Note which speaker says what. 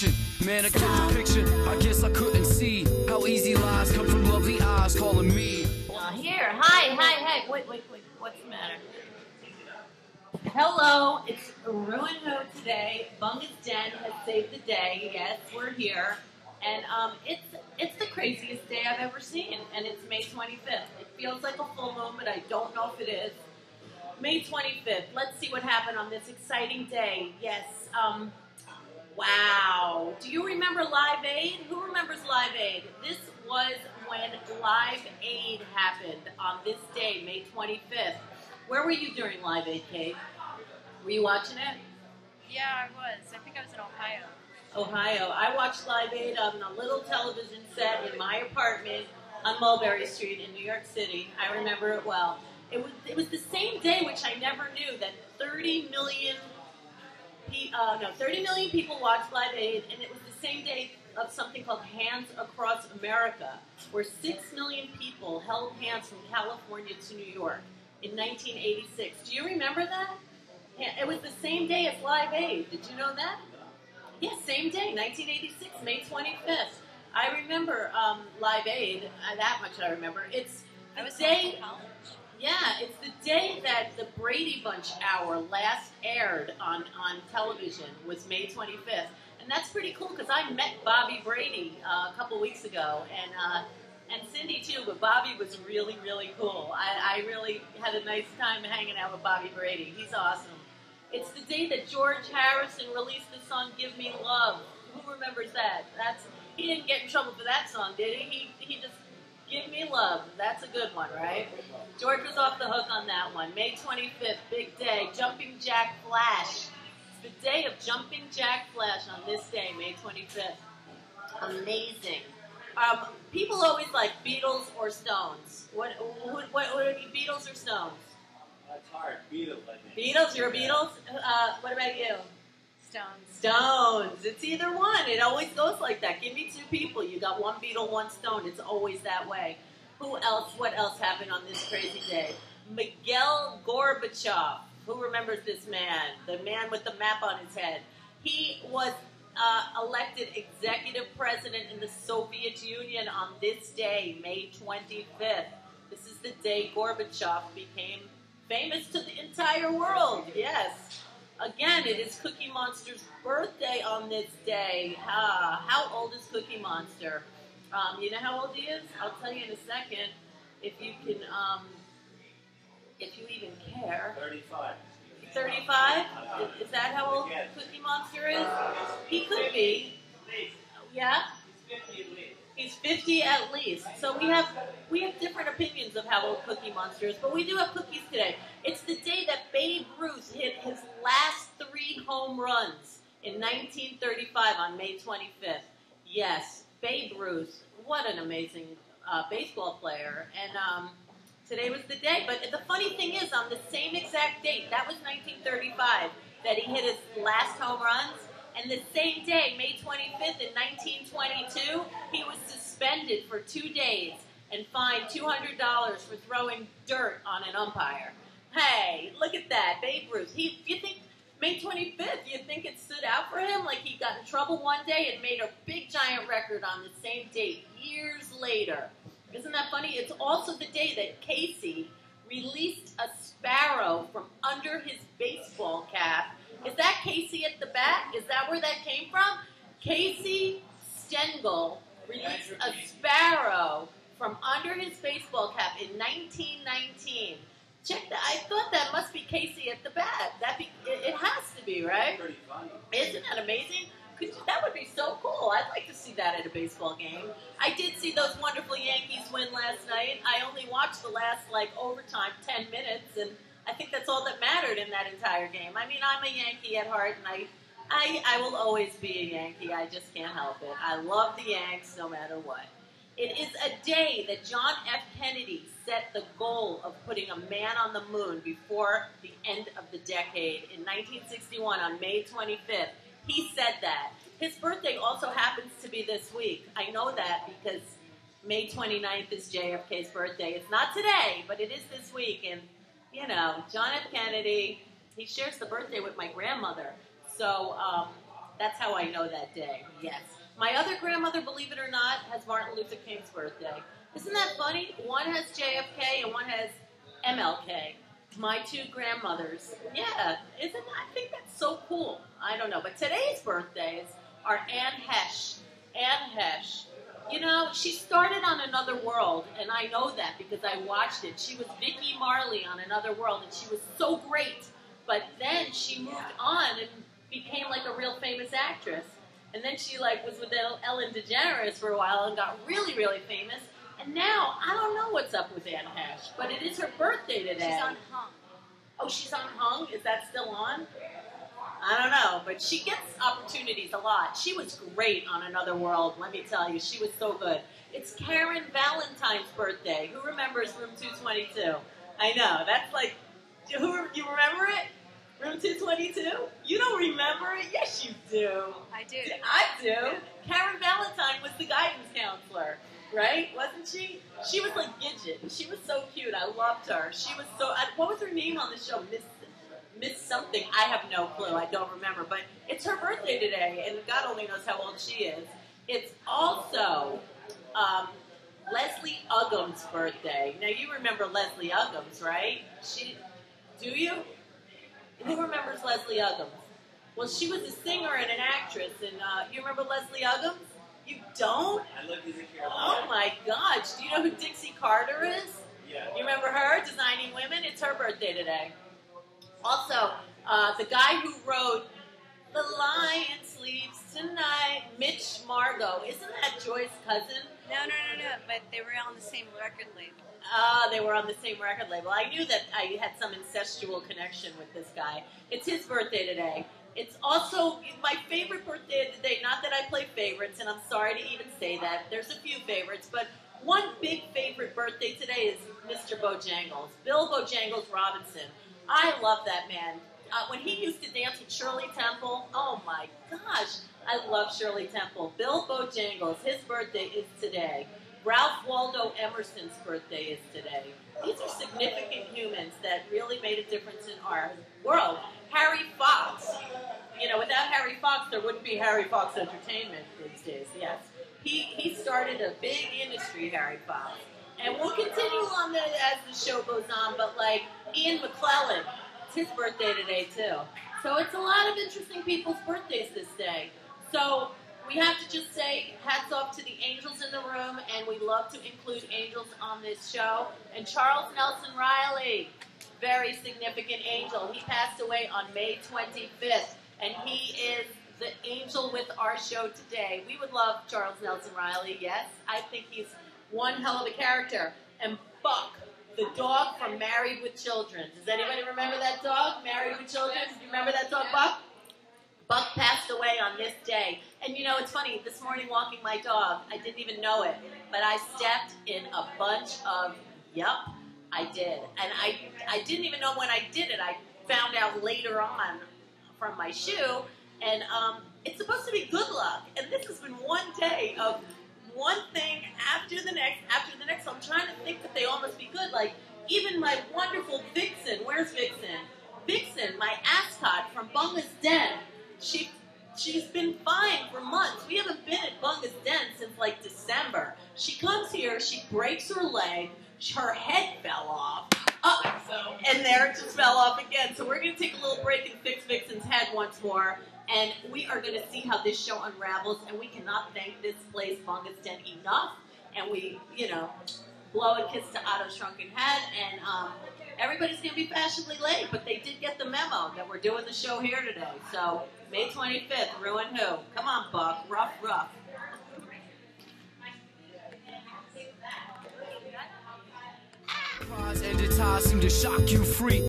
Speaker 1: Man, I get the picture. I guess I couldn't see how easy lies come from lovely eyes calling me.
Speaker 2: Here. Hi. Wait. What's the matter? Hello. It's ReW WhO today. BuNGa S DeN has saved the day. Yes, we're here. And it's the craziest day I've ever seen. And it's May 25th. It feels like a full moon, but I don't know if it is. May 25th. Let's see what happened on this exciting day. Yes. Wow. Do you remember Live Aid? Who remembers Live Aid? This was when Live Aid happened on this day, May 25th. Where were you during Live Aid, Kate? Were you watching it?
Speaker 3: Yeah, I was. I think I was in Ohio.
Speaker 2: Ohio. I watched Live Aid on a little television set in my apartment on Mulberry Street in New York City. I remember it well. It was the same day, which I never knew, that 30 million people watched Live Aid, and it was the same day of something called Hands Across America, where 6 million people held hands from California to New York in 1986. Do you remember that? It was the same day as Live Aid. Did you know that? Yes, same day, 1986, May 25th. I remember Live Aid. That much I remember. It's the day. Yeah, it's the day that the Brady Bunch Hour last aired on television was May 25th. And that's pretty cool because I met Bobby Brady a couple weeks ago, and Cindy too, but Bobby was really, really cool. I really had a nice time hanging out with Bobby Brady. He's awesome. It's the day that George Harrison released the song Give Me Love. Who remembers that? He didn't get in trouble for that song, did he? He just... Give Me Love. That's a good one, right? George was off the hook on that one. May 25th, big day. Jumping Jack Flash. It's the day of Jumping Jack Flash on this day, May 25th. Amazing. People always like Beatles or Stones. What are you, Beatles or Stones?
Speaker 4: That's hard. Beatles, I think.
Speaker 2: Beatles? You're a Beatles? What about you?
Speaker 3: Stones.
Speaker 2: Stones. It's either one. It always goes like that. Give me two people. You got one Beatle, one Stone. It's always that way. Who else? What else happened on this crazy day? Mikhail Gorbachev. Who remembers this man? The man with the map on his head. He was elected executive president in the Soviet Union on this day, May 25th. This is the day Gorbachev became famous to the entire world. Yes. Again, it is Cookie Monster's birthday on this day. How old is Cookie Monster? You know how old he is? I'll tell you in a second. If you can, if you even care.
Speaker 4: 35.
Speaker 2: 35? Is that how old Cookie Monster is? He could be. Yeah? He's 50 at least. So we have different opinions of how old Cookie Monster is, but we do have cookies today. It's the day that Babe Ruth hit his last 3 home runs in 1935 on May 25th. Yes, Babe Ruth. What an amazing baseball player. And today was the day. But the funny thing is, on the same exact date, that was 1935, that he hit his last home runs. And the same day, May 25th in 1922, he was suspended for 2 days and fined $200 for throwing dirt on an umpire. Hey, look at that, Babe Ruth. You think May 25th, you think it stood out for him? Like he got in trouble one day and made a big giant record on the same date years later. Isn't that funny? It's also the day that Casey released a sparrow from under his baseball cap. Is that Casey at the bat? Is that where that came from? Casey Stengel released a sparrow from under his baseball cap in 1919. Check that. I thought that must be Casey at the bat. It has to be, right?
Speaker 4: Pretty funny.
Speaker 2: Isn't that amazing? That would be so cool. I'd like to see that at a baseball game. I did see those wonderful Yankees win last night. I only watched the last, overtime 10 minutes, and I think that's all that mattered in that entire game. I mean, I'm a Yankee at heart, and I will always be a Yankee. I just can't help it. I love the Yanks no matter what. It is a day that John F. Kennedy set the goal of putting a man on the moon before the end of the decade in 1961 on May 25th. He said that. His birthday also happens to be this week. I know that because May 29th is JFK's birthday. It's not today, but it is this week. And, you know, John F. Kennedy, he shares the birthday with my grandmother. So That's how I know that day. Yes. My other grandmother, believe it or not, has Martin Luther King's birthday. Isn't that funny? One has JFK and one has MLK. My two grandmothers. Yeah. I think that's so cool. I don't know. But today's birthdays are Anne Hesh. Anne Hesh. You know, she started on Another World, and I know that because I watched it. She was Vicky Marley on Another World, and she was so great. But then she moved on and became like a real famous actress. And then she like was with Ellen DeGeneres for a while and got really, really famous. And now, I don't know what's up with Anne Hesh, but it is her birthday today.
Speaker 3: She's on Hung.
Speaker 2: Oh, she's on Hung? Is that still on? I don't know, but she gets opportunities a lot. She was great on Another World, let me tell you. She was so good. It's Karen Valentine's birthday. Who remembers Room 222? I know, that's like, you remember it? Room 222? You don't remember it? Yes, you do.
Speaker 3: I do.
Speaker 2: I do. Karen Valentine was the guidance counselor, right? Wasn't she? She was like Gidget. She was so cute. I loved her. She was so, what was her name on the show? Miss something. I have no clue. I don't remember. But it's her birthday today, and God only knows how old she is. It's also Leslie Uggams' birthday. Now, you remember Leslie Uggams, right? Do you? Who remembers Leslie Uggams? Well, she was a singer and an actress, and you remember Leslie Uggams? You don't?
Speaker 4: I looked as a kid.
Speaker 2: Oh my gosh. Do you know who Dixie Carter is?
Speaker 4: Yeah.
Speaker 2: You remember her, Designing Women? It's her birthday today. Also, the guy who wrote The Lion Sleeps Tonight, Mitch Margot. Isn't that Joy's cousin?
Speaker 3: No. But they were on the same record label.
Speaker 2: They were on the same record label. I knew that I had some incestual connection with this guy. It's his birthday today. It's also my favorite birthday of the day. Not that I play favorites, and I'm sorry to even say that. There's a few favorites, but one big favorite birthday today is Mr. Bojangles, Bill Bojangles Robinson. I love that man. When he used to dance with Shirley Temple, oh my gosh, I love Shirley Temple. Bill Bojangles, his birthday is today. Ralph Waldo Emerson's birthday is today. These are significant humans that really made a difference in our world. Harry Fox. You know, without Harry Fox, there wouldn't be Harry Fox Entertainment these days, yes. He started a big industry, Harry Fox. And we'll continue on as the show goes on, but like Ian McClellan, it's his birthday today too. So it's a lot of interesting people's birthdays this day. So we have to just say hats off to the angels in the room, and we love to include angels on this show. And Charles Nelson Riley, very significant angel. He passed away on May 25th, and he is the angel with our show today. We would love Charles Nelson Riley, yes. I think he's one hell of a character. And Buck, the dog from Married with Children. Does anybody remember that dog, Married with Children? Do you remember that dog, Buck? Buck passed away on this day. And you know, it's funny, this morning walking my dog, I didn't even know it, but I stepped in a bunch of, yup, I did. And I didn't even know when I did it. I found out later on from my shoe, and it's supposed to be good luck. And this has been one day of one thing after the next, so I'm trying to think that they all must be good. Like, even my wonderful Vixen, where's Vixen? Vixen, my ascot from BuNGa S DeN, she's been fine for months. We haven't been at BuNGa S DeN since like December. She comes here, she breaks her leg, her head fell off, and there it just fell off again. So we're going to take a little break and fix Vixen's head once more, and we are going to see how this show unravels, and we cannot thank this place, BuNGa S DeN, enough, and we, you know, blow a kiss to Otto's shrunken head, and everybody's going to be fashionably late, but they did get the memo that we're doing the show here today. So, May 25th, ReW WhO. Come on, Buck. Rough.
Speaker 1: And its eyes seem to shock you free.